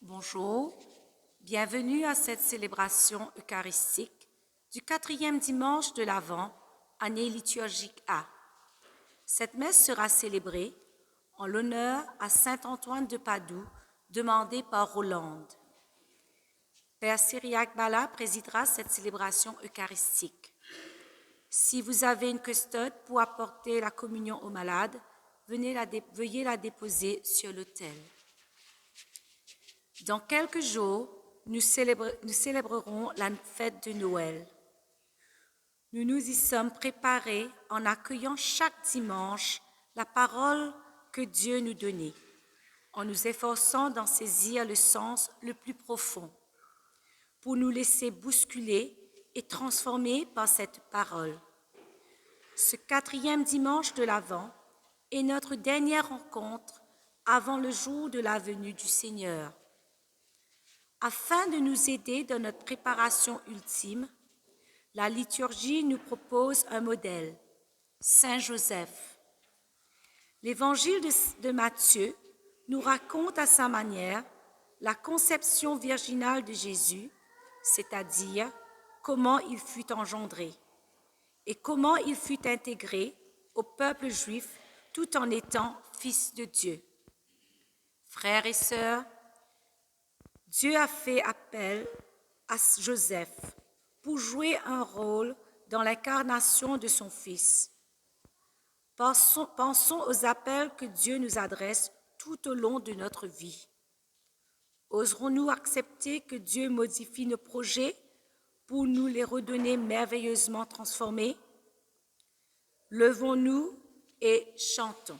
Bonjour, bienvenue à cette célébration eucharistique du 4e dimanche de l'Avent, année liturgique A. Cette messe sera célébrée en l'honneur à Saint Antoine de Padoue, demandé par Rolande. Père Cyriaque Bala présidera cette célébration eucharistique. Si vous avez une custode pour apporter la communion aux malades, veuillez la déposer sur l'autel. Dans quelques jours, nous célébrerons la fête de Noël. Nous nous y sommes préparés en accueillant chaque dimanche la parole que Dieu nous donnait, en nous efforçant d'en saisir le sens le plus profond, pour nous laisser bousculer et transformer par cette parole. Ce 4e dimanche de l'Avent est notre dernière rencontre avant le jour de la venue du Seigneur. Afin de nous aider dans notre préparation ultime, la liturgie nous propose un modèle, Saint Joseph. L'évangile de Matthieu nous raconte à sa manière la conception virginale de Jésus, c'est-à-dire comment il fut engendré et comment il fut intégré au peuple juif tout en étant fils de Dieu. Frères et sœurs, Dieu a fait appel à Joseph pour jouer un rôle dans l'incarnation de son Fils. Pensons aux appels que Dieu nous adresse tout au long de notre vie. Oserons-nous accepter que Dieu modifie nos projets pour nous les redonner merveilleusement transformés? Levons-nous et chantons.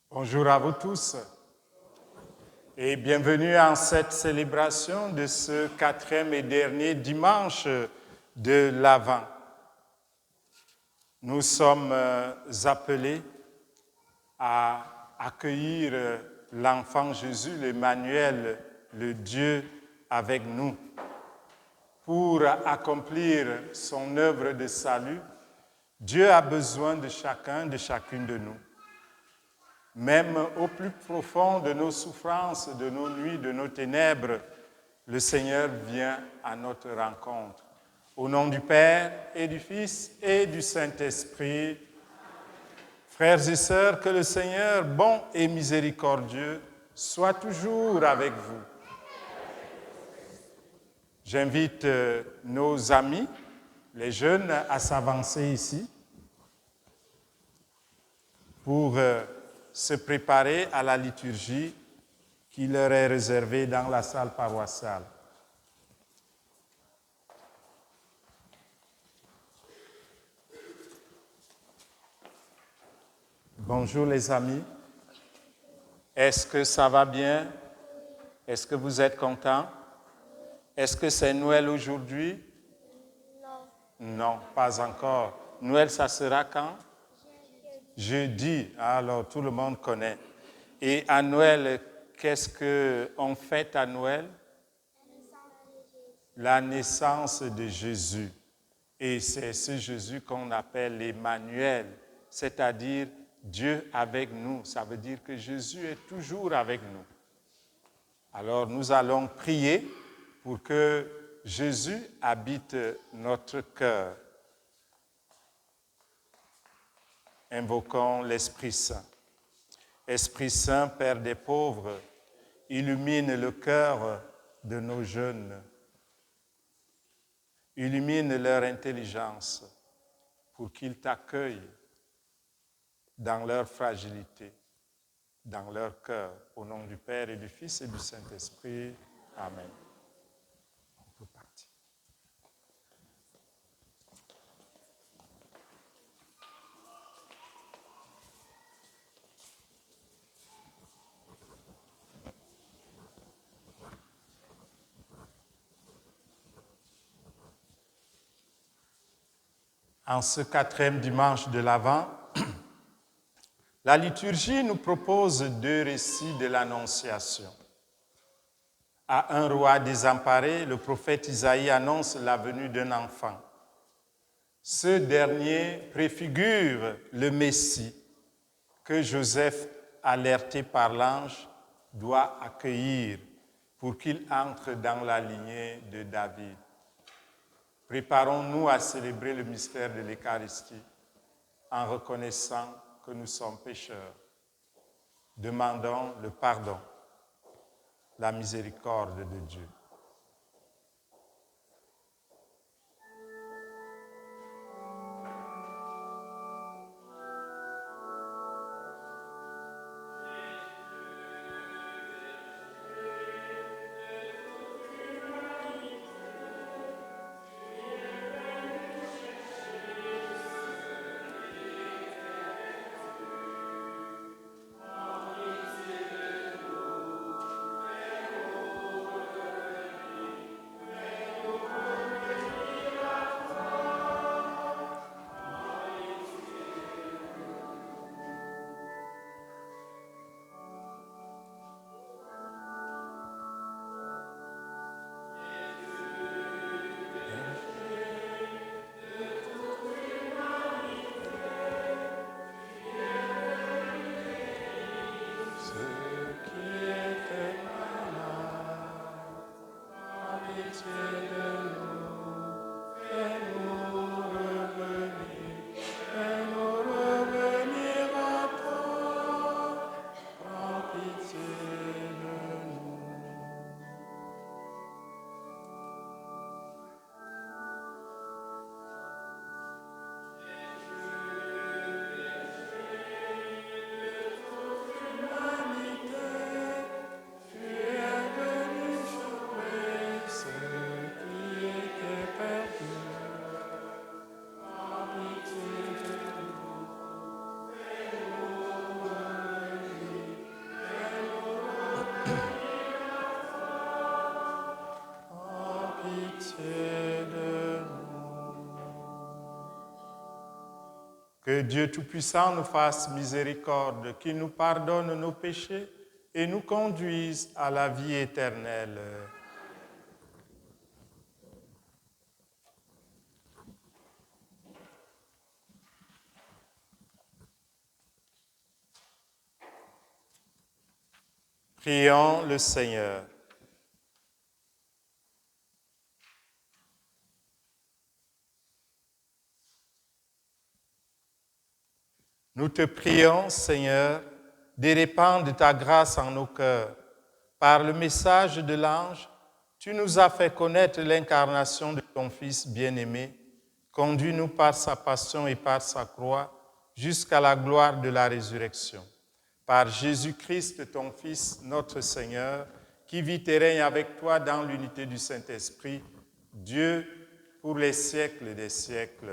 Bonjour à vous tous et bienvenue en cette célébration de ce 4e et dernier dimanche de l'Avent. Nous sommes appelés à accueillir l'enfant Jésus, l'Emmanuel, le Dieu avec nous. Pour accomplir son œuvre de salut, Dieu a besoin de chacun, de chacune de nous. Même au plus profond de nos souffrances, de nos nuits, de nos ténèbres, le Seigneur vient à notre rencontre. Au nom du Père et du Fils et du Saint-Esprit, frères et sœurs, que le Seigneur, bon et miséricordieux, soit toujours avec vous. J'invite nos amis, les jeunes, à s'avancer ici pour se préparer à la liturgie qui leur est réservée dans la salle paroissiale. Bonjour les amis. Est-ce que ça va bien? Est-ce que vous êtes contents? Est-ce que c'est Noël aujourd'hui? Non. Non, pas encore. Noël, ça sera quand? Jeudi. Alors, tout le monde connaît. Et à Noël, qu'est-ce qu'on fête à Noël? La naissance de Jésus. Et c'est ce Jésus qu'on appelle Emmanuel, c'est-à-dire Dieu avec nous. Ça veut dire que Jésus est toujours avec nous. Alors nous allons prier pour que Jésus habite notre cœur. Invoquons l'Esprit Saint. Esprit Saint, Père des pauvres, illumine le cœur de nos jeunes. Illumine leur intelligence pour qu'ils t'accueillent dans leur fragilité, dans leur cœur. Au nom du Père et du Fils et du Saint-Esprit. Amen. On peut partir. En ce 4e dimanche de l'Avent, la liturgie nous propose 2 récits de l'Annonciation. À un roi désemparé, le prophète Isaïe annonce la venue d'un enfant. Ce dernier préfigure le Messie que Joseph, alerté par l'ange, doit accueillir pour qu'il entre dans la lignée de David. Préparons-nous à célébrer le mystère de l'Eucharistie en reconnaissant que nous sommes pécheurs. Demandons le pardon, la miséricorde de Dieu. Que Dieu Tout-Puissant nous fasse miséricorde, qu'il nous pardonne nos péchés et nous conduise à la vie éternelle. Prions le Seigneur. Nous te prions, Seigneur, de répandre ta grâce en nos cœurs. Par le message de l'ange, tu nous as fait connaître l'incarnation de ton Fils bien-aimé. Conduis-nous par sa passion et par sa croix jusqu'à la gloire de la résurrection. Par Jésus-Christ, ton Fils, notre Seigneur, qui vit et règne avec toi dans l'unité du Saint-Esprit, Dieu, pour les siècles des siècles.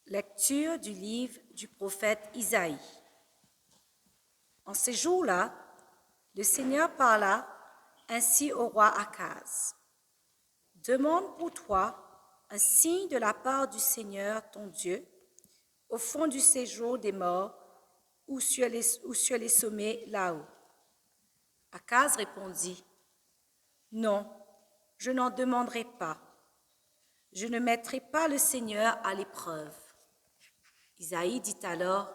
Lecture du livre du prophète Isaïe. En ces jours-là, le Seigneur parla ainsi au roi Akaz. Demande pour toi un signe de la part du Seigneur ton Dieu, au fond du séjour des morts ou sur les sommets là-haut. Akaz répondit, non, je n'en demanderai pas. Je ne mettrai pas le Seigneur à l'épreuve. Isaïe dit alors,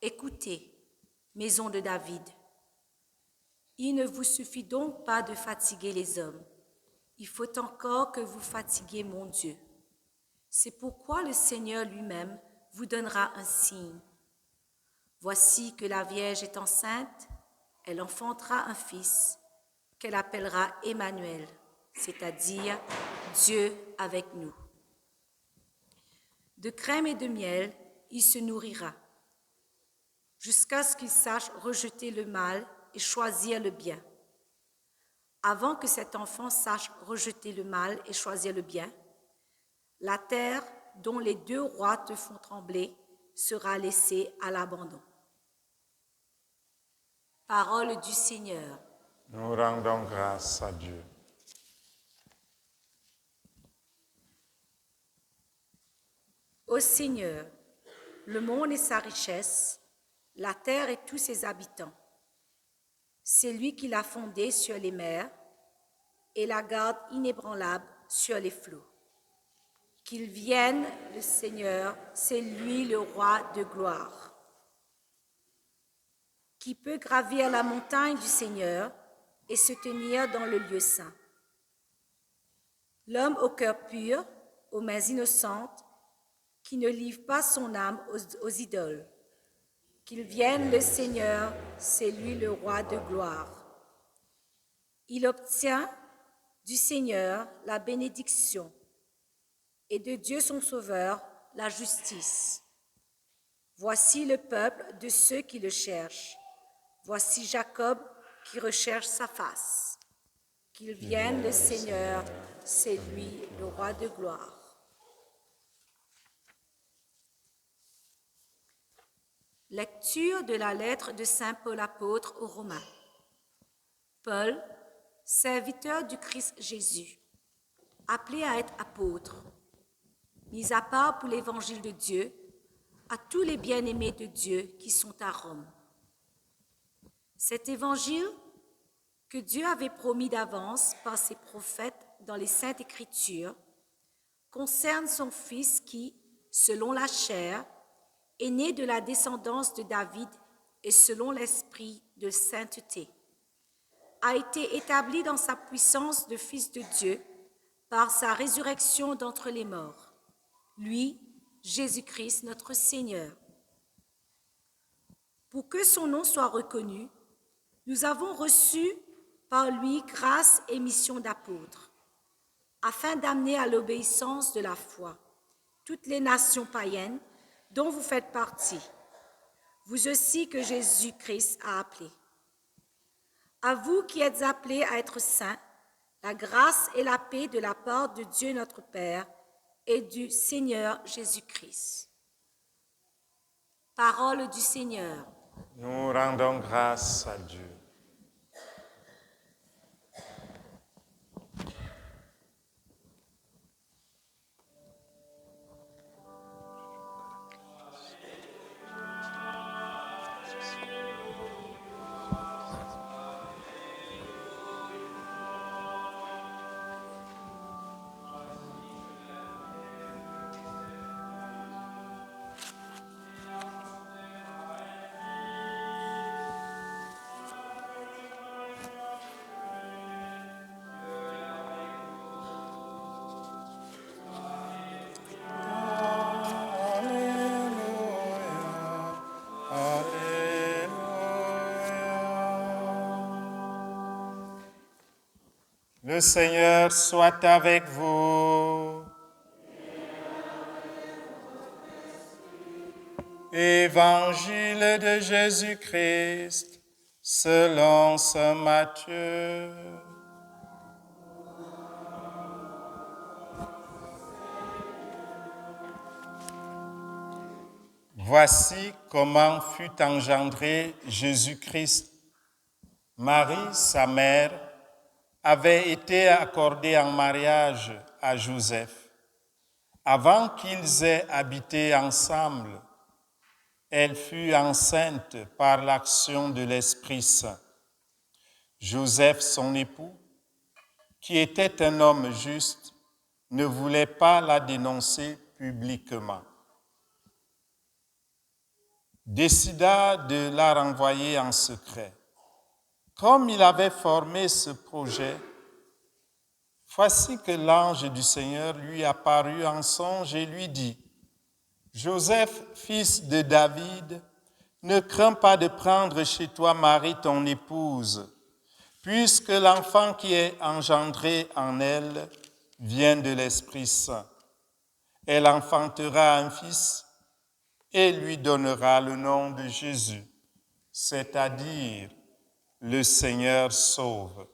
écoutez, maison de David, il ne vous suffit donc pas de fatiguer les hommes. Il faut encore que vous fatiguiez mon Dieu. C'est pourquoi le Seigneur lui-même vous donnera un signe. Voici que la Vierge est enceinte, elle enfantera un fils, qu'elle appellera Emmanuel, c'est-à-dire Dieu avec nous. De crème et de miel, il se nourrira, jusqu'à ce qu'il sache rejeter le mal et choisir le bien. Avant que cet enfant sache rejeter le mal et choisir le bien, la terre dont les 2 rois te font trembler sera laissée à l'abandon. Parole du Seigneur. Nous rendons grâce à Dieu. Ô Seigneur, le monde et sa richesse, la terre et tous ses habitants. C'est lui qui l'a fondée sur les mers et la garde inébranlable sur les flots. Qu'il vienne, le Seigneur, c'est lui le roi de gloire. Qui peut gravir la montagne du Seigneur et se tenir dans le lieu saint? L'homme au cœur pur, aux mains innocentes, qui ne livre pas son âme aux idoles. Qu'il vienne le Seigneur, c'est lui le roi de gloire. Il obtient du Seigneur la bénédiction et de Dieu son Sauveur la justice. Voici le peuple de ceux qui le cherchent. Voici Jacob qui recherche sa face. Qu'il vienne le Seigneur, c'est lui le roi de gloire. Lecture de la lettre de saint Paul apôtre aux Romains. Paul, serviteur du Christ Jésus, appelé à être apôtre, mis à part pour l'évangile de Dieu, à tous les bien-aimés de Dieu qui sont à Rome. Cet évangile que Dieu avait promis d'avance par ses prophètes dans les Saintes Écritures concerne son Fils qui, selon la chair, est né de la descendance de David et selon l'esprit de sainteté, a été établi dans sa puissance de Fils de Dieu par sa résurrection d'entre les morts, lui, Jésus-Christ, notre Seigneur. Pour que son nom soit reconnu, nous avons reçu par lui grâce et mission d'apôtre, afin d'amener à l'obéissance de la foi toutes les nations païennes dont vous faites partie, vous aussi que Jésus-Christ a appelés. À vous qui êtes appelés à être saints, la grâce et la paix de la part de Dieu notre Père et du Seigneur Jésus-Christ. Parole du Seigneur. Nous rendons grâce à Dieu. Le Seigneur soit avec vous. Évangile de Jésus-Christ selon saint Matthieu. Voici comment fut engendré Jésus-Christ. Marie, sa mère, avait été accordée en mariage à Joseph. Avant qu'ils aient habité ensemble, elle fut enceinte par l'action de l'Esprit Saint. Joseph, son époux, qui était un homme juste, ne voulait pas la dénoncer publiquement. Décida de la renvoyer en secret. Comme il avait formé ce projet, voici que l'ange du Seigneur lui apparut en songe et lui dit, « Joseph, fils de David, ne crains pas de prendre chez toi Marie, ton épouse, puisque l'enfant qui est engendré en elle vient de l'Esprit Saint. Elle enfantera un fils et lui donnera le nom de Jésus, c'est-à-dire le Seigneur sauve,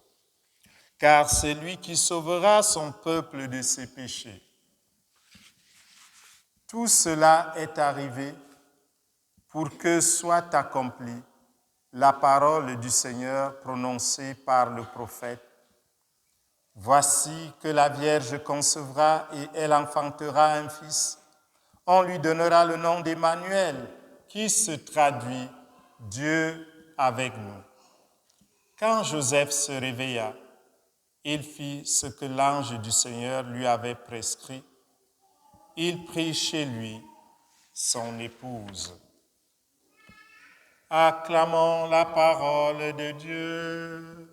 car c'est lui qui sauvera son peuple de ses péchés. Tout cela est arrivé pour que soit accomplie la parole du Seigneur prononcée par le prophète. Voici que la Vierge concevra et elle enfantera un fils. On lui donnera le nom d'Emmanuel, qui se traduit Dieu avec nous. Quand Joseph se réveilla, il fit ce que l'ange du Seigneur lui avait prescrit. Il prit chez lui son épouse. Acclamons la parole de Dieu.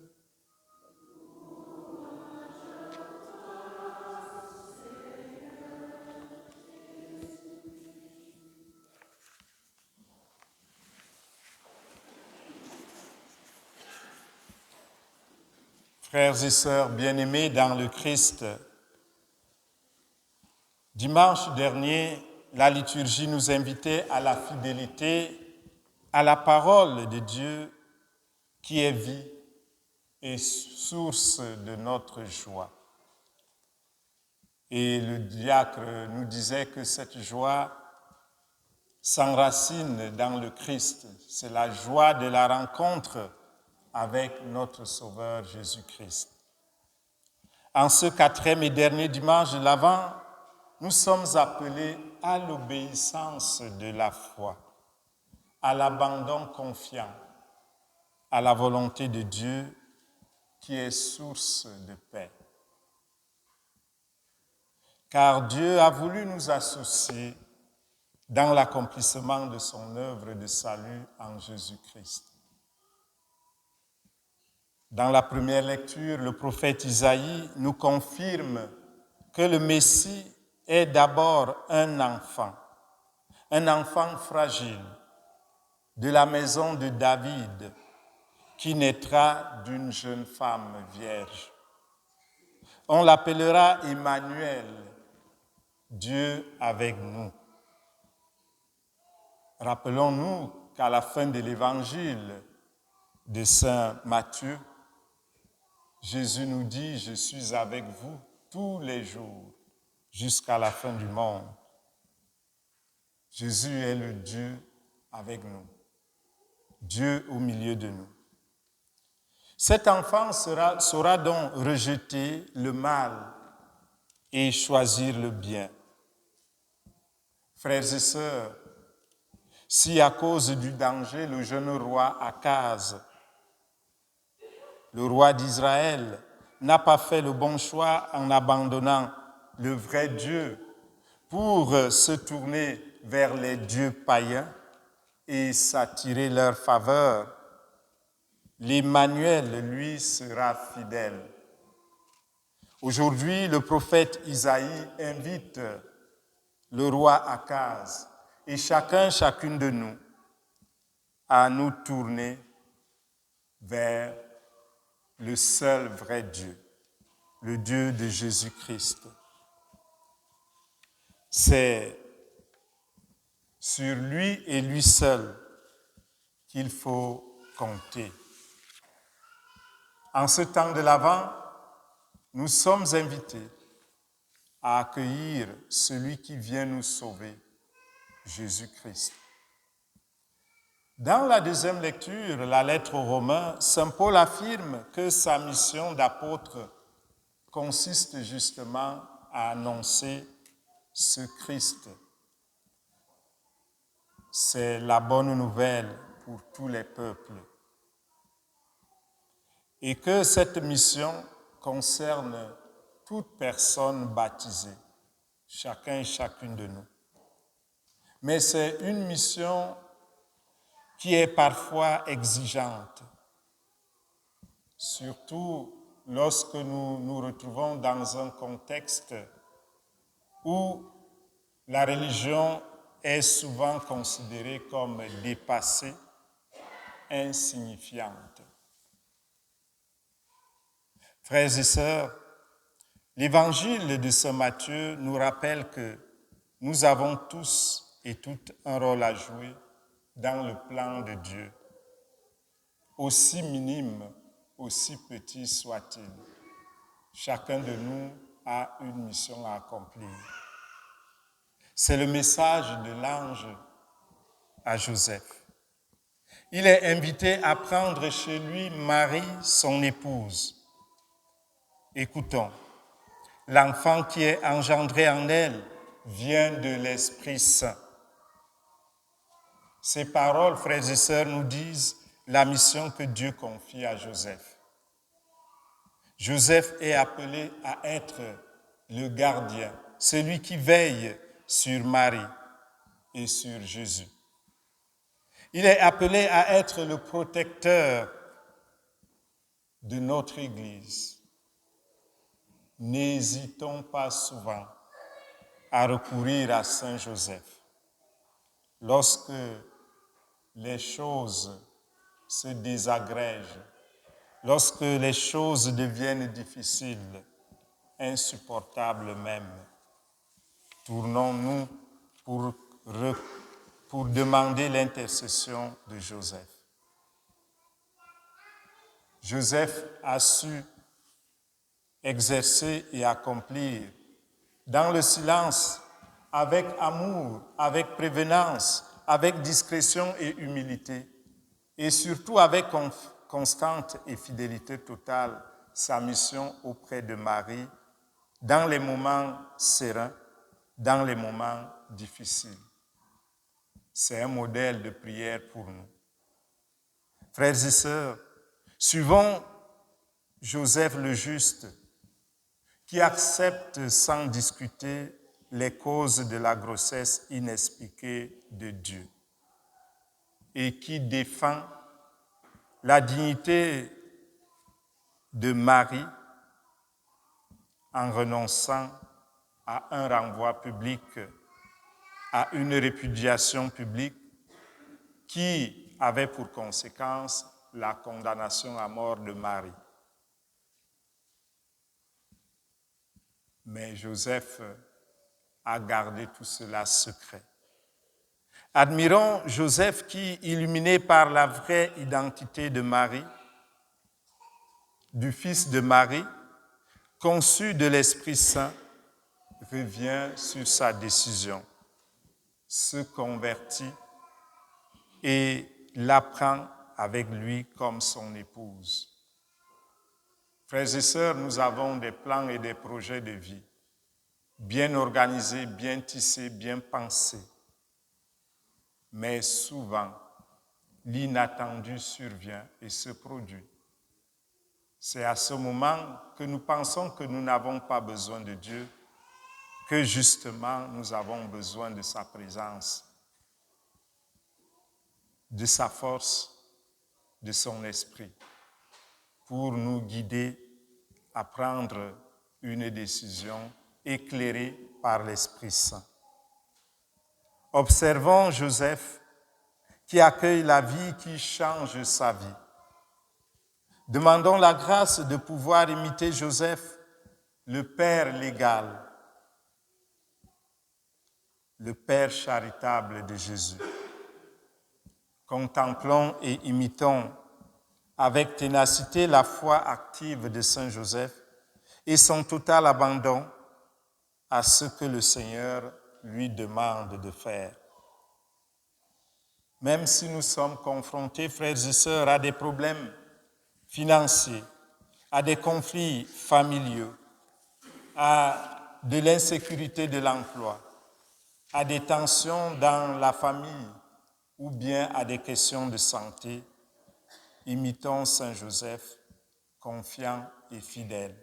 Frères et sœurs bien-aimés dans le Christ, dimanche dernier, la liturgie nous invitait à la fidélité à la parole de Dieu qui est vie et source de notre joie. Et le diacre nous disait que cette joie s'enracine dans le Christ. C'est la joie de la rencontre avec notre Sauveur Jésus-Christ. En ce 4e et dernier dimanche de l'Avent, nous sommes appelés à l'obéissance de la foi, à l'abandon confiant, à la volonté de Dieu qui est source de paix. Car Dieu a voulu nous associer dans l'accomplissement de son œuvre de salut en Jésus-Christ. Dans la première lecture, le prophète Isaïe nous confirme que le Messie est d'abord un enfant fragile de la maison de David qui naîtra d'une jeune femme vierge. On l'appellera Emmanuel, Dieu avec nous. Rappelons-nous qu'à la fin de l'évangile de saint Matthieu, Jésus nous dit « Je suis avec vous tous les jours jusqu'à la fin du monde ». Jésus est le Dieu avec nous, Dieu au milieu de nous. Cet enfant saura donc rejeter le mal et choisir le bien. Frères et sœurs, si à cause du danger, le jeune roi Akaz, le roi d'Israël, n'a pas fait le bon choix en abandonnant le vrai Dieu pour se tourner vers les dieux païens et s'attirer leur faveur, l'Emmanuel, lui, sera fidèle. Aujourd'hui, le prophète Isaïe invite le roi Akaz et chacune de nous à nous tourner vers le seul vrai Dieu, le Dieu de Jésus-Christ. C'est sur lui et lui seul qu'il faut compter. En ce temps de l'Avent, nous sommes invités à accueillir celui qui vient nous sauver, Jésus-Christ. Dans la deuxième lecture, la lettre aux Romains, saint Paul affirme que sa mission d'apôtre consiste justement à annoncer ce Christ, c'est la bonne nouvelle pour tous les peuples. Et que cette mission concerne toute personne baptisée, chacun et chacune de nous. Mais c'est une mission qui est parfois exigeante, surtout lorsque nous nous retrouvons dans un contexte où la religion est souvent considérée comme dépassée, insignifiante. Frères et sœurs, l'évangile de Saint Matthieu nous rappelle que nous avons tous et toutes un rôle à jouer dans le plan de Dieu, aussi minime, aussi petit soit-il. Chacun de nous a une mission à accomplir. C'est le message de l'ange à Joseph. Il est invité à prendre chez lui Marie, son épouse. Écoutons, l'enfant qui est engendré en elle vient de l'Esprit Saint. Ces paroles, frères et sœurs, nous disent la mission que Dieu confie à Joseph. Joseph est appelé à être le gardien, celui qui veille sur Marie et sur Jésus. Il est appelé à être le protecteur de notre Église. N'hésitons pas souvent à recourir à Saint Joseph lorsque les choses se désagrègent, lorsque les choses deviennent difficiles, insupportables même. Tournons-nous pour demander l'intercession de Joseph. Joseph a su exercer et accomplir dans le silence, avec amour, avec prévenance, avec discrétion et humilité, et surtout avec constante et fidélité totale, sa mission auprès de Marie dans les moments sereins, dans les moments difficiles. C'est un modèle de prière pour nous. Frères et sœurs, suivons Joseph le juste, qui accepte sans discuter les causes de la grossesse inexpliquée de Dieu et qui défend la dignité de Marie en renonçant à un renvoi public, à une répudiation publique qui avait pour conséquence la condamnation à mort de Marie. Mais Joseph a gardé tout cela secret. Admirons Joseph qui, illuminé par la vraie identité de Marie, du Fils de Marie, conçu de l'Esprit Saint, revient sur sa décision, se convertit et la prend avec lui comme son épouse. Frères et sœurs, nous avons des plans et des projets de vie bien organisés, bien tissés, bien pensés. Mais souvent, l'inattendu survient et se produit. C'est à ce moment que nous pensons que nous n'avons pas besoin de Dieu, que justement nous avons besoin de sa présence, de sa force, de son esprit, pour nous guider à prendre une décision éclairée par l'Esprit Saint. Observons Joseph qui accueille la vie qui change sa vie. Demandons la grâce de pouvoir imiter Joseph, le Père légal, le Père charitable de Jésus. Contemplons et imitons avec ténacité la foi active de Saint Joseph et son total abandon à ce que le Seigneur lui demande de faire. Même si nous sommes confrontés, frères et sœurs, à des problèmes financiers, à des conflits familiaux, à de l'insécurité de l'emploi, à des tensions dans la famille ou bien à des questions de santé, imitons Saint Joseph, confiant et fidèle.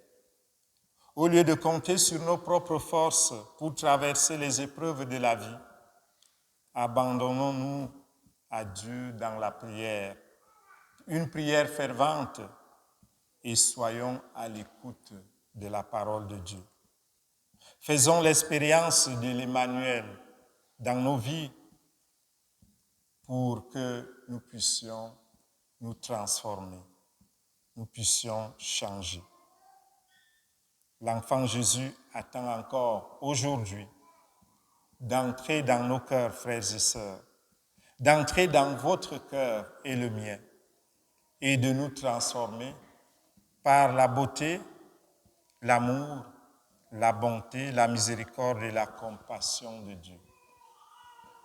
Au lieu de compter sur nos propres forces pour traverser les épreuves de la vie, abandonnons-nous à Dieu dans la prière, une prière fervente, et soyons à l'écoute de la parole de Dieu. Faisons l'expérience de l'Emmanuel dans nos vies pour que nous puissions nous transformer, nous puissions changer. L'enfant Jésus attend encore aujourd'hui d'entrer dans nos cœurs, frères et sœurs, d'entrer dans votre cœur et le mien, et de nous transformer par la beauté, l'amour, la bonté, la miséricorde et la compassion de Dieu.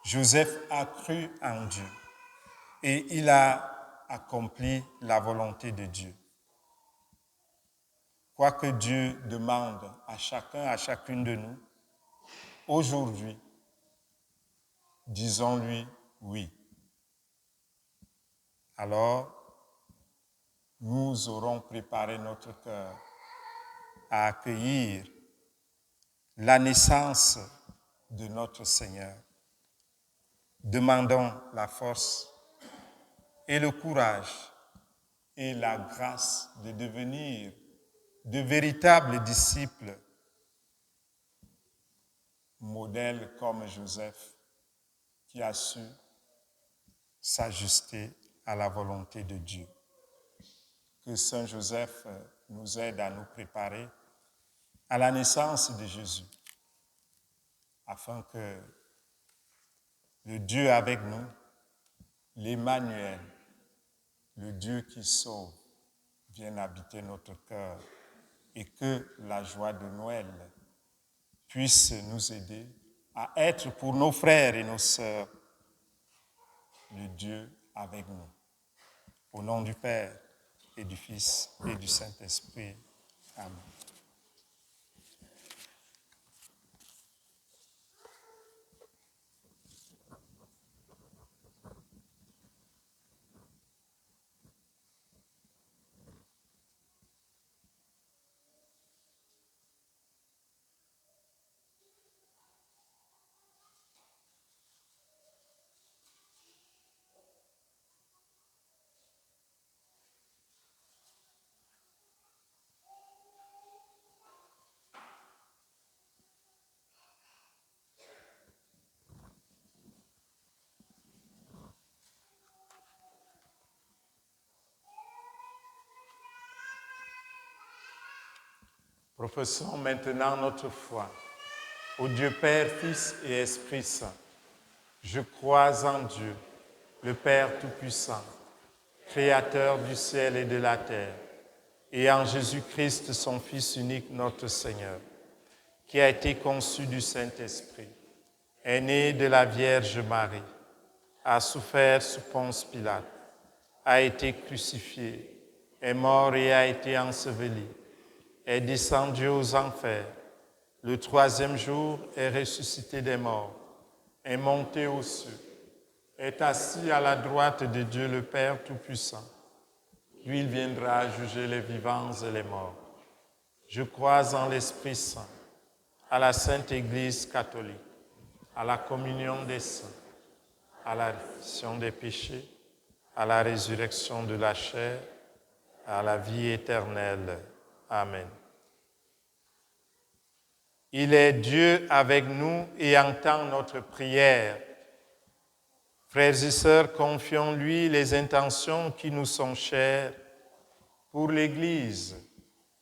Joseph a cru en Dieu et il a accompli la volonté de Dieu. Quoi que Dieu demande à chacun, à chacune de nous, aujourd'hui, disons-lui oui. Alors, nous aurons préparé notre cœur à accueillir la naissance de notre Seigneur. Demandons la force et le courage et la grâce de devenir de véritables disciples, modèles comme Joseph, qui a su s'ajuster à la volonté de Dieu. Que Saint Joseph nous aide à nous préparer à la naissance de Jésus, afin que le Dieu avec nous, l'Emmanuel, le Dieu qui sauve, vienne habiter notre cœur et que la joie de Noël puisse nous aider à être pour nos frères et nos sœurs le Dieu avec nous. Au nom du Père et du Fils et du Saint-Esprit. Amen. Professons maintenant notre foi. Au Dieu Père, Fils et Esprit Saint, je crois en Dieu, le Père Tout-Puissant, Créateur du ciel et de la terre, et en Jésus-Christ, son Fils unique, notre Seigneur, qui a été conçu du Saint-Esprit, est né de la Vierge Marie, a souffert sous Ponce Pilate, a été crucifié, est mort et a été enseveli, est descendu aux enfers, le troisième jour est ressuscité des morts, est monté aux cieux, est assis à la droite de Dieu le Père Tout-Puissant. Puis il viendra juger les vivants et les morts. Je crois en l'Esprit Saint, à la Sainte Église catholique, à la communion des saints, à la rémission des péchés, à la résurrection de la chair, à la vie éternelle. Amen. Il est Dieu avec nous et entend notre prière. Frères et sœurs, confions-lui les intentions qui nous sont chères pour l'Église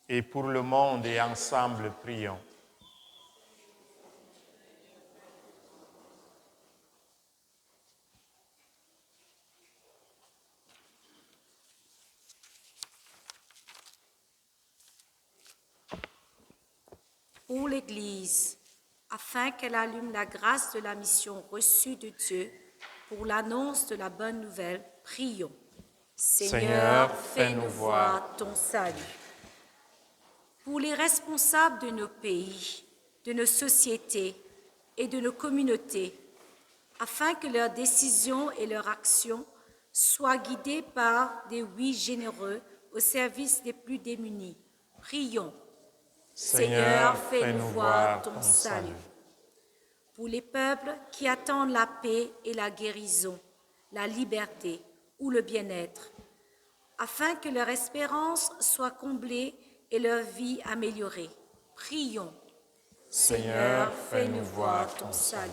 et pour le monde et ensemble prions. Pour l'Église, afin qu'elle allume la grâce de la mission reçue de Dieu pour l'annonce de la bonne nouvelle, prions. Seigneur, fais-nous voir ton salut. Pour les responsables de nos pays, de nos sociétés et de nos communautés, afin que leurs décisions et leurs actions soient guidées par des oui généreux au service des plus démunis. Prions. Seigneur, fais-nous voir ton salut. Pour les peuples qui attendent la paix et la guérison, la liberté ou le bien-être, afin que leur espérance soit comblée et leur vie améliorée. Prions. Seigneur, fais-nous voir ton salut.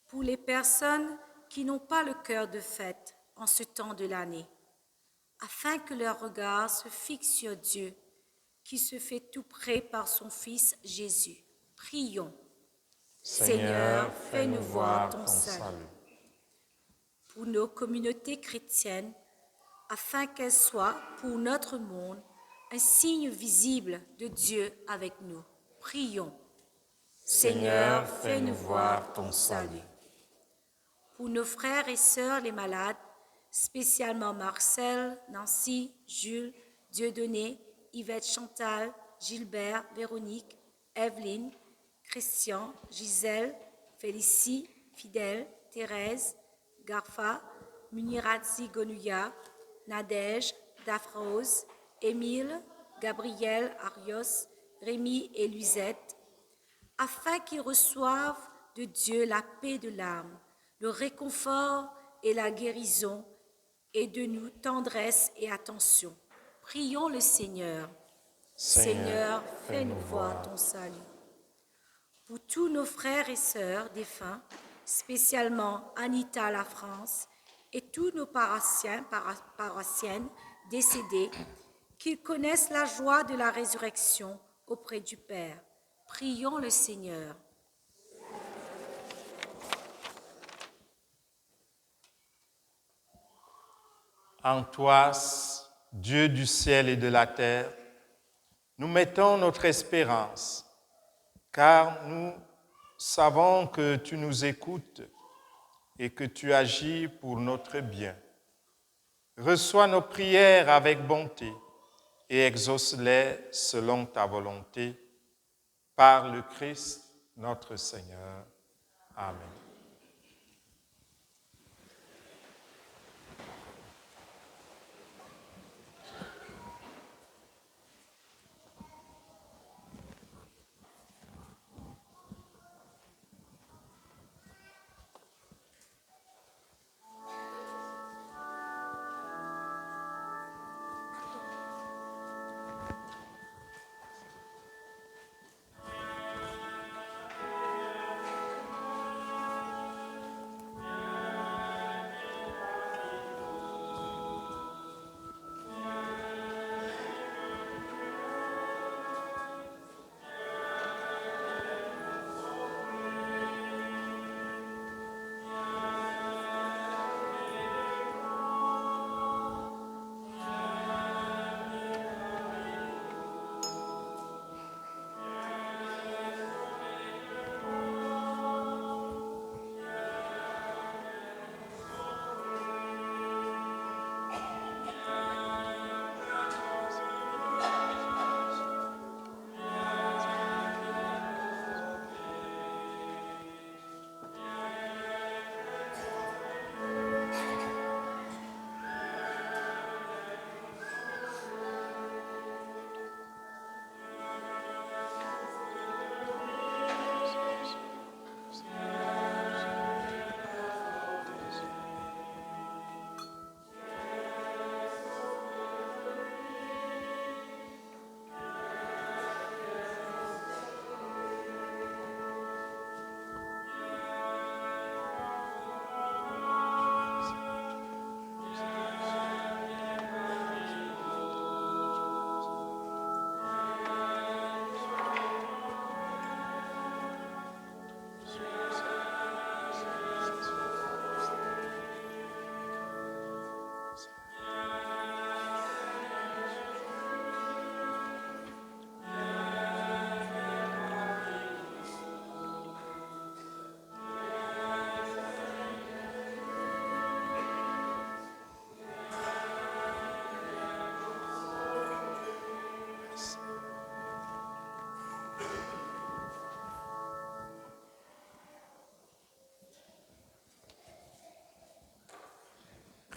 Pour les personnes qui n'ont pas le cœur de fête en ce temps de l'année, afin que leur regard se fixe sur Dieu, qui se fait tout près par son Fils Jésus. Prions. Seigneur, fais-nous voir ton salut. Pour nos communautés chrétiennes, afin qu'elles soient pour notre monde un signe visible de Dieu avec nous. Prions. Seigneur, fais-nous voir ton salut. Pour nos frères et sœurs les malades, spécialement Marcel, Nancy, Jules, Dieudonné, Yvette, Chantal, Gilbert, Véronique, Evelyne, Christian, Gisèle, Félicie, Fidèle, Thérèse, Garfa, Muniradzi Gonouya, Nadège, Dafrose, Émile, Gabriel, Arios, Rémi et Luisette, afin qu'ils reçoivent de Dieu la paix de l'âme, le réconfort et la guérison, et de nous tendresse et attention. Prions le Seigneur. Seigneur, fais-nous voir ton salut. Pour tous nos frères et sœurs défunts, spécialement Anita La France et tous nos paroissiennes décédés, qu'ils connaissent la joie de la résurrection auprès du Père. Prions le Seigneur. En toi, Dieu du ciel et de la terre, nous mettons notre espérance, car nous savons que tu nous écoutes et que tu agis pour notre bien. Reçois nos prières avec bonté et exauce-les selon ta volonté, par le Christ notre Seigneur. Amen.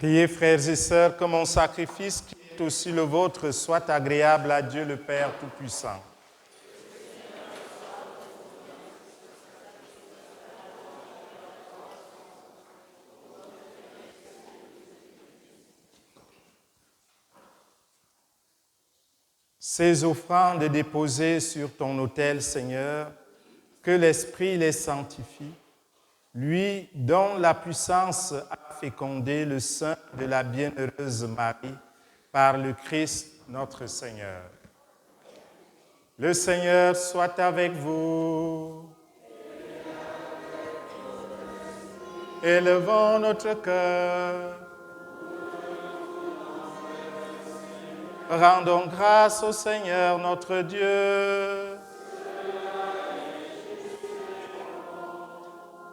Priez, frères et sœurs, que mon sacrifice, qui est aussi le vôtre, soit agréable à Dieu le Père Tout-Puissant. Ces offrandes déposées sur ton autel, Seigneur, que l'Esprit les sanctifie, lui dont la puissance a fécondé le sein de la bienheureuse Marie par le Christ notre Seigneur. Le Seigneur soit avec vous. Élevons notre cœur. Rendons grâce au Seigneur notre Dieu.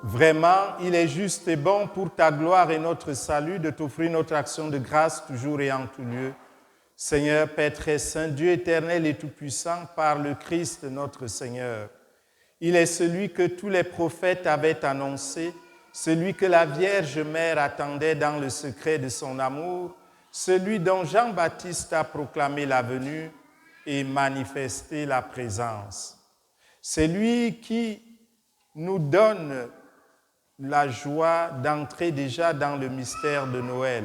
Vraiment, il est juste et bon pour ta gloire et notre salut de t'offrir notre action de grâce toujours et en tout lieu. Seigneur, Père très saint, Dieu éternel et tout-puissant, par le Christ notre Seigneur. Il est celui que tous les prophètes avaient annoncé, celui que la Vierge Mère attendait dans le secret de son amour, celui dont Jean-Baptiste a proclamé la venue et manifesté la présence. C'est lui qui nous donne la joie d'entrer déjà dans le mystère de Noël,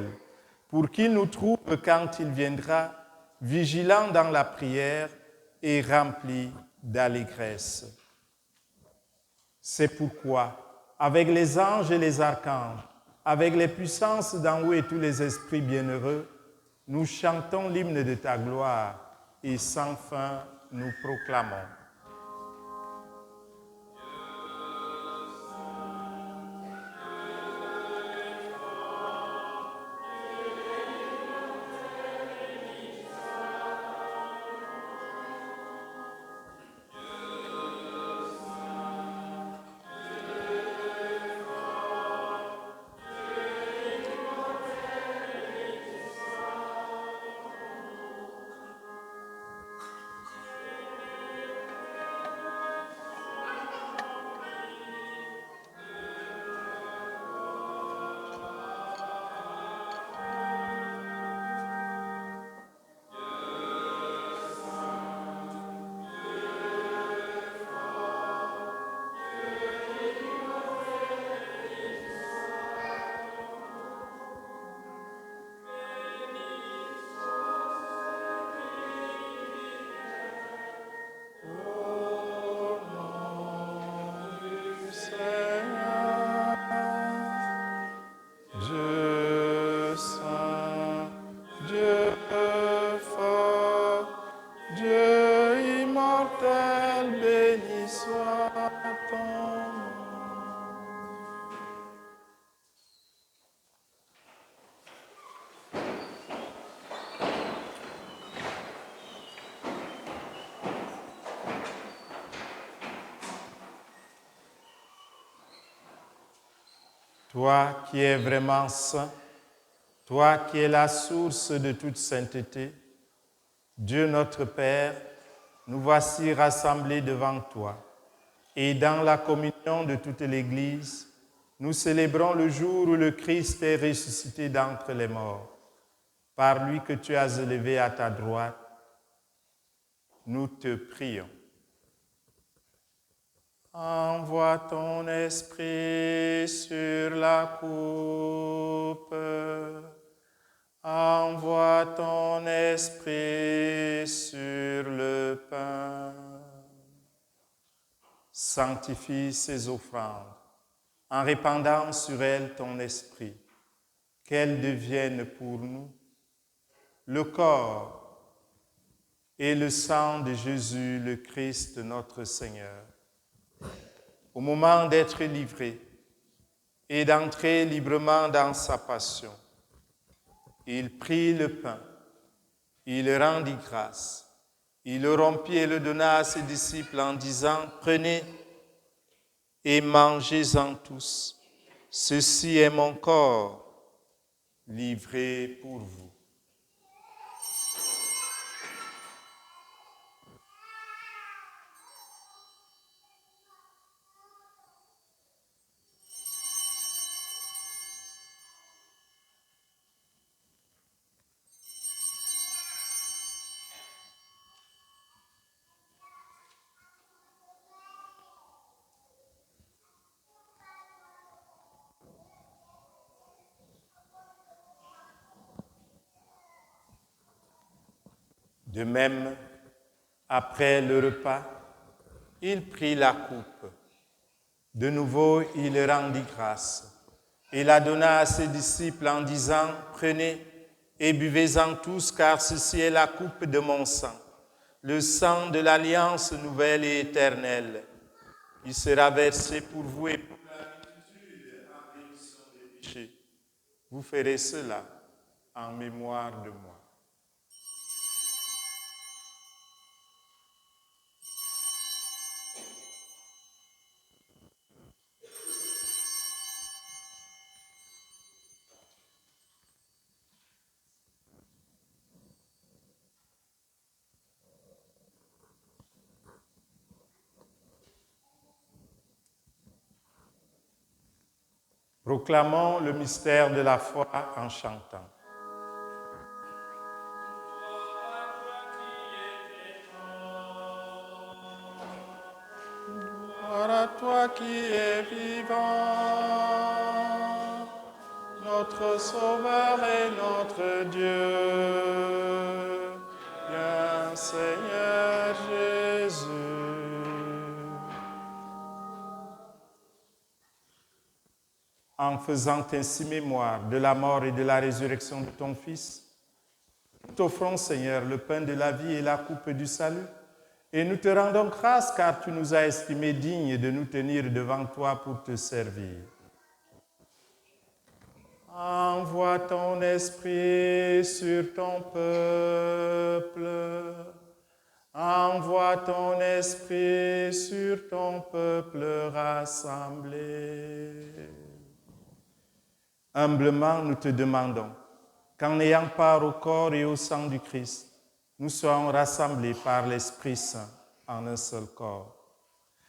pour qu'il nous trouve quand il viendra, vigilants dans la prière et remplis d'allégresse. C'est pourquoi, avec les anges et les archanges, avec les puissances d'en haut et tous les esprits bienheureux, nous chantons l'hymne de ta gloire et sans fin nous proclamons. Toi qui es vraiment saint, toi qui es la source de toute sainteté, Dieu notre Père, nous voici rassemblés devant toi. Et dans la communion de toute l'Église, nous célébrons le jour où le Christ est ressuscité d'entre les morts. Par lui que tu as élevé à ta droite, nous te prions. Envoie ton esprit sur la coupe. Envoie ton esprit sur le pain. Sanctifie ces offrandes en répandant sur elles ton esprit, qu'elles deviennent pour nous le corps et le sang de Jésus, le Christ, notre Seigneur. Au moment d'être livré et d'entrer librement dans sa passion, il prit le pain, il rendit grâce, il le rompit et le donna à ses disciples en disant « Prenez et mangez-en tous, ceci est mon corps livré pour vous. » De même, après le repas, il prit la coupe. De nouveau, il rendit grâce. Il la donna à ses disciples en disant, « Prenez et buvez-en tous, car ceci est la coupe de mon sang, le sang de l'alliance nouvelle et éternelle. Il sera versé pour vous et pour la multitude en rémission des péchés. Vous ferez cela en mémoire de moi. » Proclamons le mystère de la foi en chantant. Gloire à toi qui es vivant, notre Sauveur et notre Dieu, bien Seigneur Jésus. En faisant ainsi mémoire de la mort et de la résurrection de ton Fils, nous t'offrons, Seigneur, le pain de la vie et la coupe du salut, et nous te rendons grâce car tu nous as estimés dignes de nous tenir devant toi pour te servir. Envoie ton esprit sur ton peuple. Envoie ton esprit sur ton peuple rassemblé. Humblement, nous te demandons qu'en ayant part au corps et au sang du Christ, nous soyons rassemblés par l'Esprit Saint en un seul corps.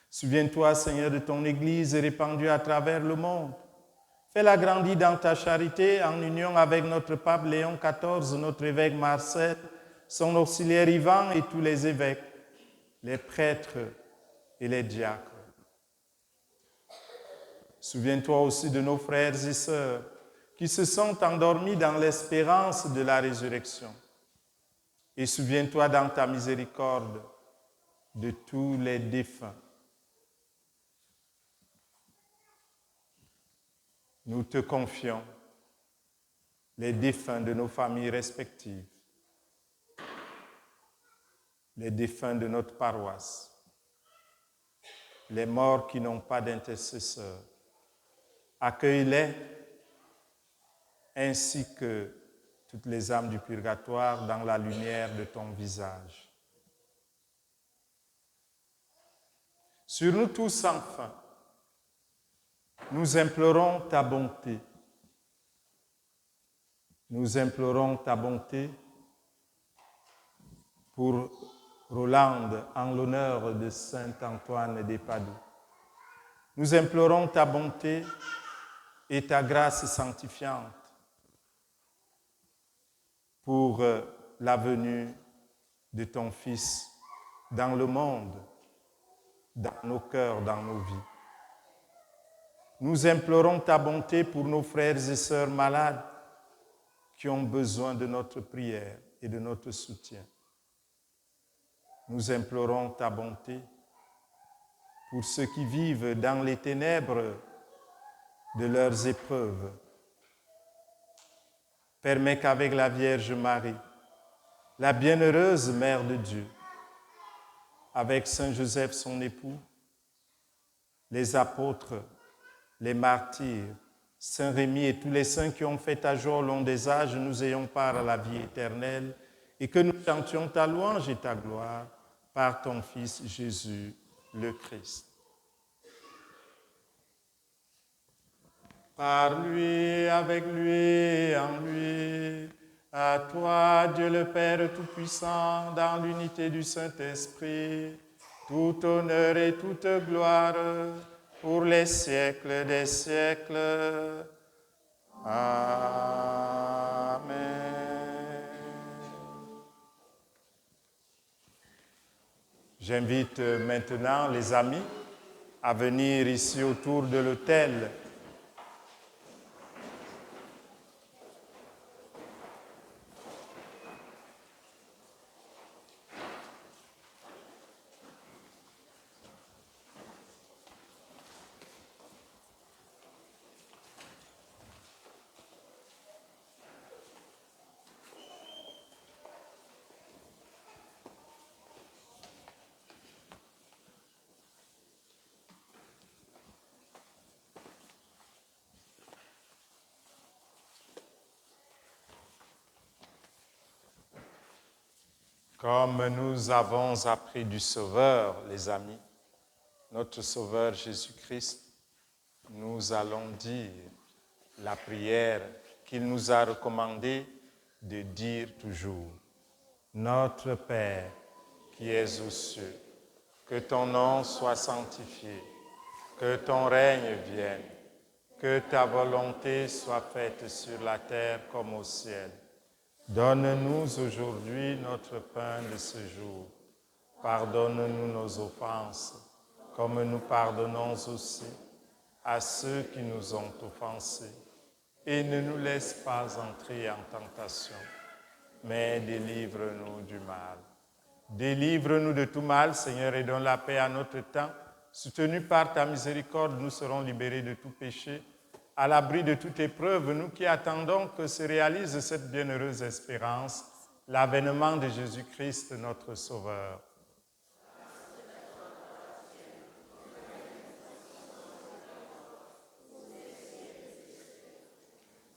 Souviens-toi, Seigneur, de ton Église répandue à travers le monde. Fais-la grandir dans ta charité en union avec notre pape Léon XIV, notre évêque Marcel, son auxiliaire Ivan et tous les évêques, les prêtres et les diacres. Souviens-toi aussi de nos frères et sœurs qui se sont endormis dans l'espérance de la résurrection. Et souviens-toi dans ta miséricorde de tous les défunts. Nous te confions les défunts de nos familles respectives, les défunts de notre paroisse, les morts qui n'ont pas d'intercesseur. Accueille-les ainsi que toutes les âmes du purgatoire dans la lumière de ton visage. Sur nous tous, enfin, nous implorons ta bonté. Nous implorons ta bonté pour Rolande en l'honneur de saint Antoine de Padoue. Nous implorons ta bonté et ta grâce sanctifiante pour la venue de ton Fils dans le monde, dans nos cœurs, dans nos vies. Nous implorons ta bonté pour nos frères et sœurs malades qui ont besoin de notre prière et de notre soutien. Nous implorons ta bonté pour ceux qui vivent dans les ténèbres de leurs épreuves. Permets qu'avec la Vierge Marie, la bienheureuse Mère de Dieu, avec Saint Joseph son époux, les apôtres, les martyrs, Saint Rémy et tous les saints qui ont fait ta joie au long des âges, nous ayons part à la vie éternelle et que nous chantions ta louange et ta gloire par ton Fils Jésus le Christ. Par lui, avec lui, en lui, à toi, Dieu le Père Tout-Puissant, dans l'unité du Saint-Esprit, tout honneur et toute gloire pour les siècles des siècles. Amen. J'invite maintenant les amis à venir ici autour de l'autel. Comme nous avons appris du Sauveur, les amis, notre Sauveur Jésus-Christ, nous allons dire la prière qu'il nous a recommandé de dire toujours. Notre Père qui es aux cieux, que ton nom soit sanctifié, que ton règne vienne, que ta volonté soit faite sur la terre comme au ciel. Donne-nous aujourd'hui notre pain de ce jour. Pardonne-nous nos offenses, comme nous pardonnons aussi à ceux qui nous ont offensés. Et ne nous laisse pas entrer en tentation, mais délivre-nous du mal. Délivre-nous de tout mal, Seigneur, et donne la paix à notre temps. Soutenus par ta miséricorde, nous serons libérés de tout péché, à l'abri de toute épreuve, nous qui attendons que se réalise cette bienheureuse espérance, l'avènement de Jésus-Christ, notre Sauveur.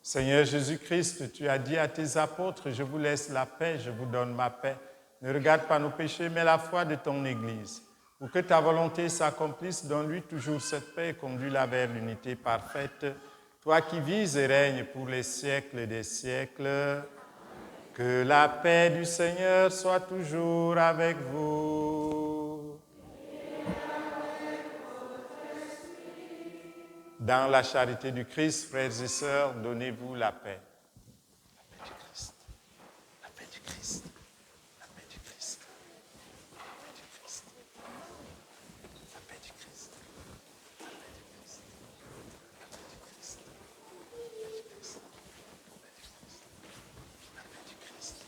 Seigneur Jésus-Christ, tu as dit à tes apôtres, je vous laisse la paix, je vous donne ma paix. Ne regarde pas nos péchés, mais la foi de ton Église. Pour que ta volonté s'accomplisse, donne-lui toujours cette paix et conduis-la vers l'unité parfaite. Toi qui vis et règnes pour les siècles des siècles, que la paix du Seigneur soit toujours avec vous. Dans la charité du Christ, frères et sœurs, donnez-vous la paix. La paix du Christ. La paix du Christ. La paix du Christ. La paix du Christ. La paix du Christ. La paix du Christ. La paix du Christ. La paix du Christ. La paix du Christ.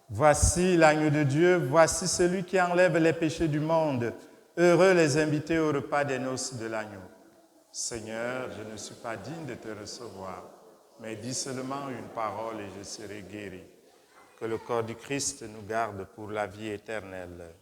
Voici l'agneau de Dieu, voici celui qui enlève les péchés du monde. Heureux les invités au repas des noces de l'agneau. Seigneur, je ne suis pas digne de te recevoir, mais dis seulement une parole et je serai guéri. Que le corps du Christ nous garde pour la vie éternelle.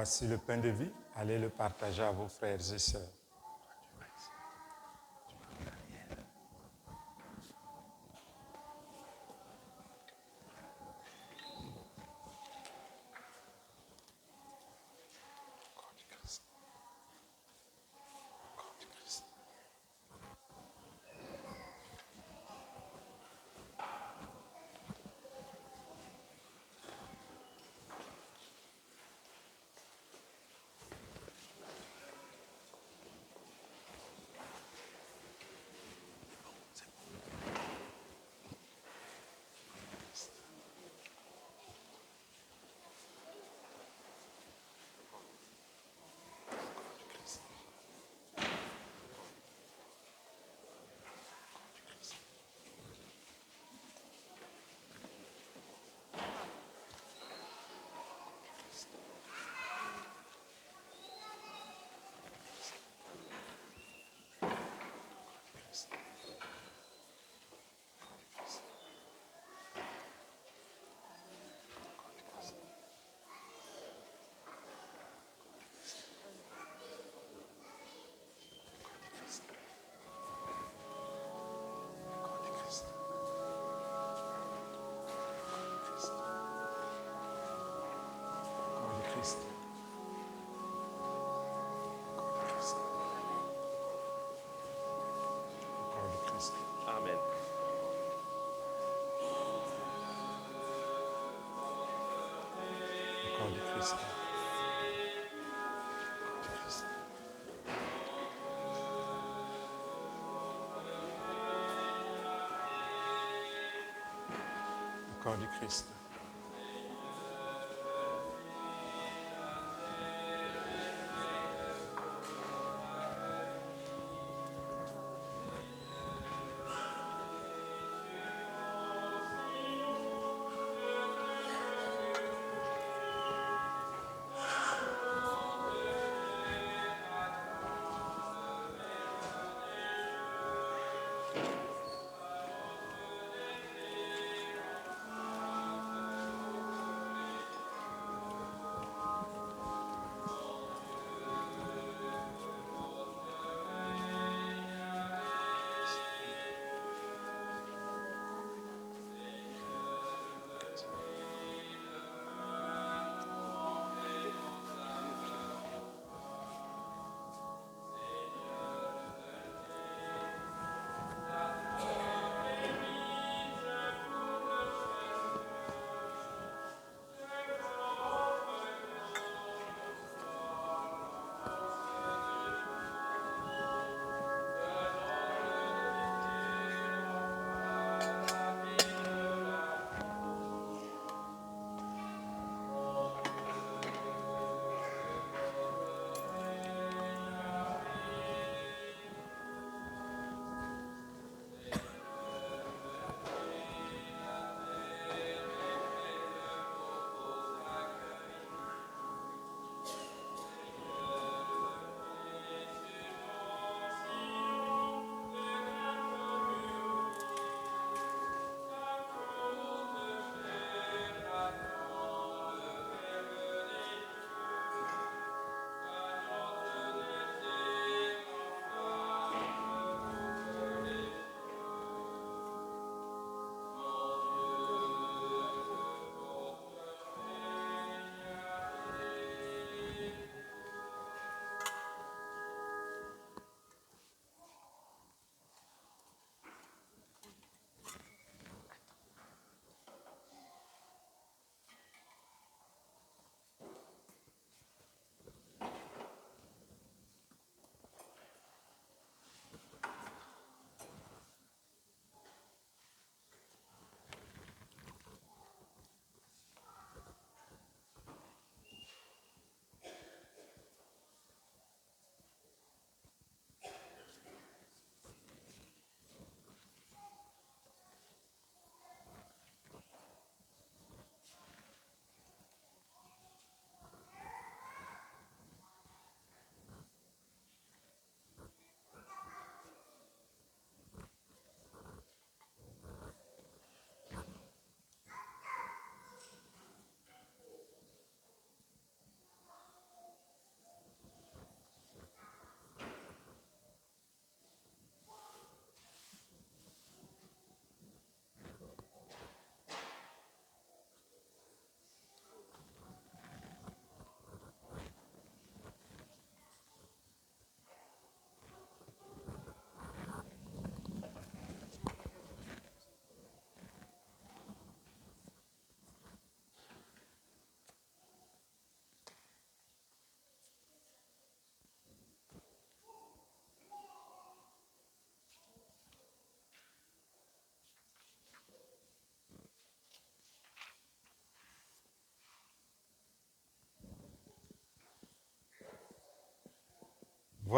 Voici le pain de vie. Allez le partager à vos frères et sœurs. Christ. Corps de Christ. Amen. Corps de Christ. Corps du Christ.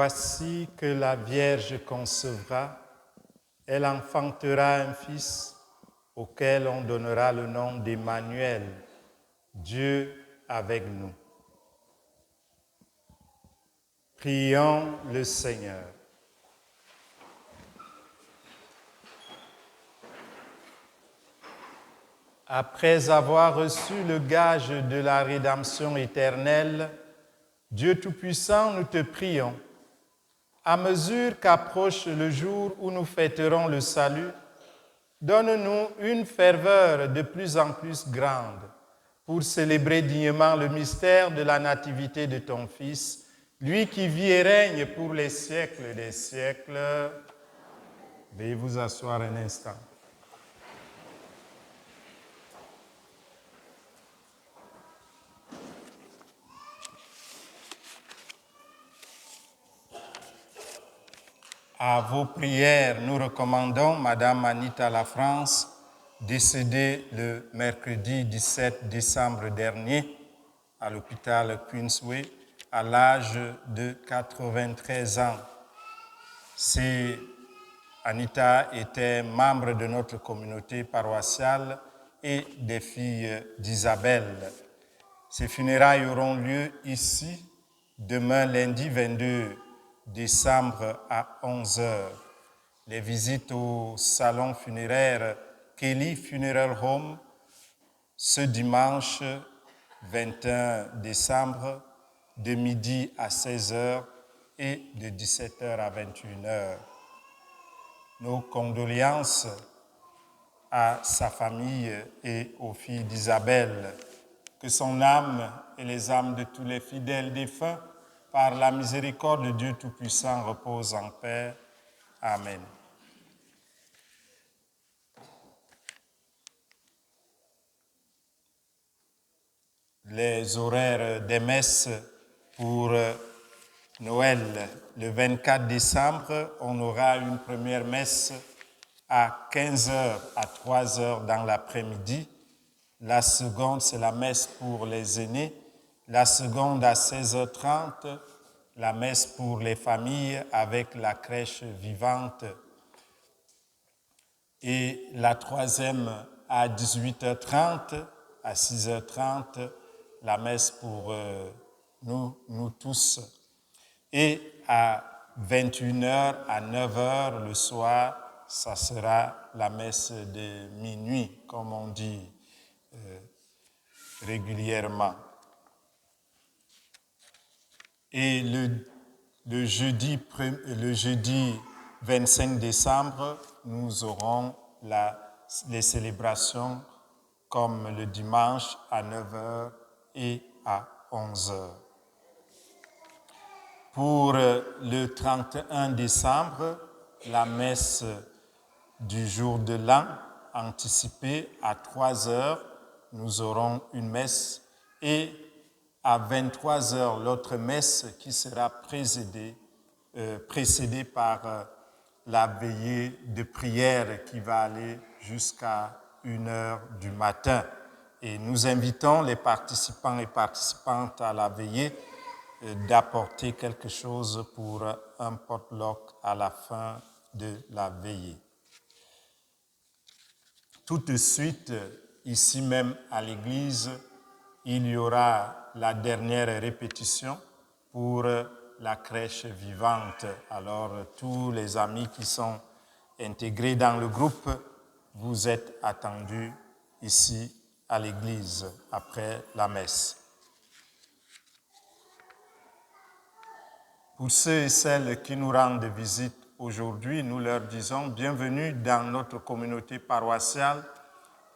Voici que la Vierge concevra, elle enfantera un fils auquel on donnera le nom d'Emmanuel, Dieu avec nous. Prions le Seigneur. Après avoir reçu le gage de la rédemption éternelle, Dieu Tout-Puissant, nous te prions, à mesure qu'approche le jour où nous fêterons le salut, donne-nous une ferveur de plus en plus grande pour célébrer dignement le mystère de la nativité de ton Fils, lui qui vit et règne pour les siècles des siècles. Veuillez vous asseoir un instant. À vos prières, nous recommandons Madame Anita Lafrance, décédée le mercredi 17 décembre dernier à l'hôpital Queensway à l'âge de 93 ans. Anita était membre de notre communauté paroissiale et des filles d'Isabelle. Ces funérailles auront lieu ici demain lundi 22 décembre à 11h. Les visites au salon funéraire Kelly Funeral Home ce dimanche 21 décembre de midi à 16h et de 17h à 21h. Nos condoléances à sa famille et aux filles d'Isabelle. Que son âme et les âmes de tous les fidèles défunts, par la miséricorde de Dieu Tout-Puissant, reposent en paix. Amen. Les horaires des messes pour Noël. Le 24 décembre, on aura une première messe à 15h à 3h dans l'après-midi. La seconde, c'est la messe pour les aînés. La seconde à 16h30, la messe pour les familles avec la crèche vivante. Et la troisième à 18h30, à 6h30, la messe pour nous tous. Et à 21h à 9h le soir, ça sera la messe de minuit, comme on dit régulièrement. Et le jeudi 25 décembre, nous aurons les célébrations comme le dimanche à 9h et à 11h. Pour le 31 décembre, la messe du jour de l'an, anticipée à 3h, nous aurons une messe et à 23h, l'autre messe qui sera précédée par la veillée de prière qui va aller jusqu'à 1h du matin. Et nous invitons les participants et participantes à la veillée d'apporter quelque chose pour un potluck à la fin de la veillée. Tout de suite, ici même à l'église, il y aura la dernière répétition pour la crèche vivante. Alors, tous les amis qui sont intégrés dans le groupe, vous êtes attendus ici à l'église après la messe. Pour ceux et celles qui nous rendent visite aujourd'hui, nous leur disons bienvenue dans notre communauté paroissiale.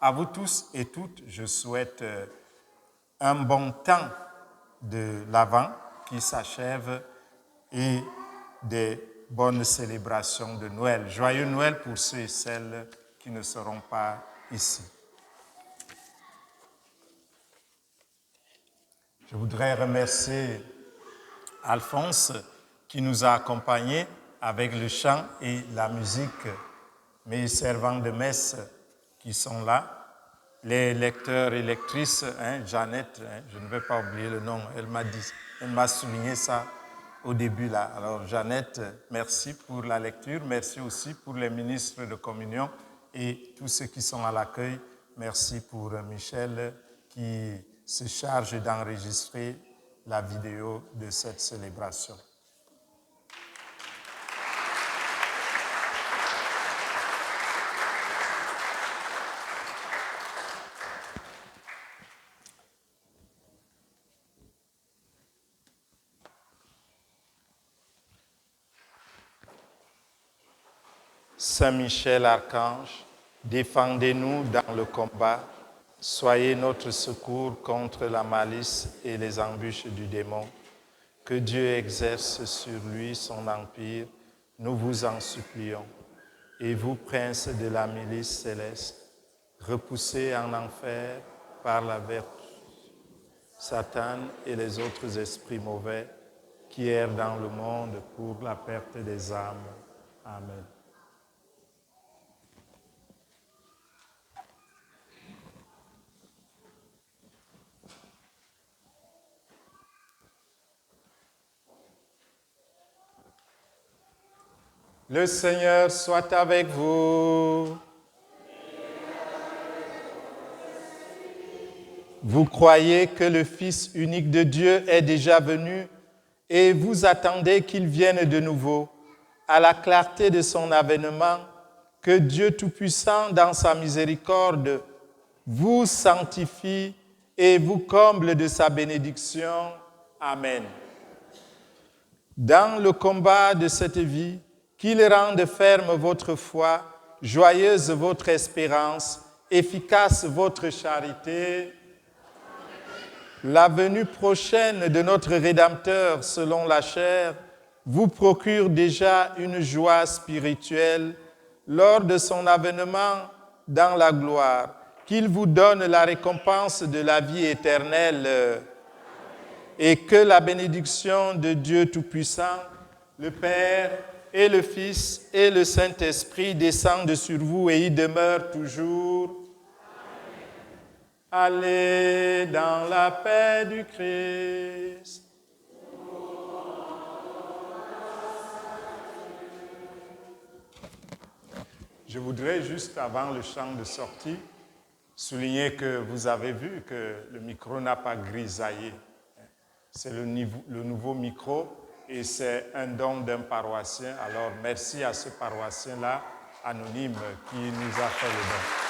À vous tous et toutes, je souhaite un bon temps de l'Avent qui s'achève et des bonnes célébrations de Noël. Joyeux Noël pour ceux et celles qui ne seront pas ici. Je voudrais remercier Alphonse qui nous a accompagnés avec le chant et la musique, mes servants de messe qui sont là, les lecteurs et lectrices, Jeannette, je ne vais pas oublier le nom, elle m'a souligné ça au début là. Alors Jeannette, merci pour la lecture, merci aussi pour les ministres de communion et tous ceux qui sont à l'accueil. Merci pour Michel qui se charge d'enregistrer la vidéo de cette célébration. Saint Michel, archange, défendez-nous dans le combat. Soyez notre secours contre la malice et les embûches du démon. Que Dieu exerce sur lui son empire, nous vous en supplions. Et vous, princes de la milice céleste, repoussés en enfer par la vertu, Satan et les autres esprits mauvais qui errent dans le monde pour la perte des âmes. Amen. Le Seigneur soit avec vous. Vous croyez que le Fils unique de Dieu est déjà venu et vous attendez qu'il vienne de nouveau. À la clarté de son avènement, que Dieu Tout-Puissant, dans sa miséricorde, vous sanctifie et vous comble de sa bénédiction. Amen. Dans le combat de cette vie, qu'il rende ferme votre foi, joyeuse votre espérance, efficace votre charité. La venue prochaine de notre Rédempteur selon la chair vous procure déjà une joie spirituelle lors de son avènement dans la gloire, qu'il vous donne la récompense de la vie éternelle et que la bénédiction de Dieu Tout-Puissant, le Père et le Fils et le Saint-Esprit descendent sur vous et y demeurent toujours. Allez dans la paix du Christ. Je voudrais juste, avant le chant de sortie, souligner que vous avez vu que le micro n'a pas grisaillé. C'est le nouveau micro et c'est un don d'un paroissien. Alors merci à ce paroissien-là, anonyme, qui nous a fait le don.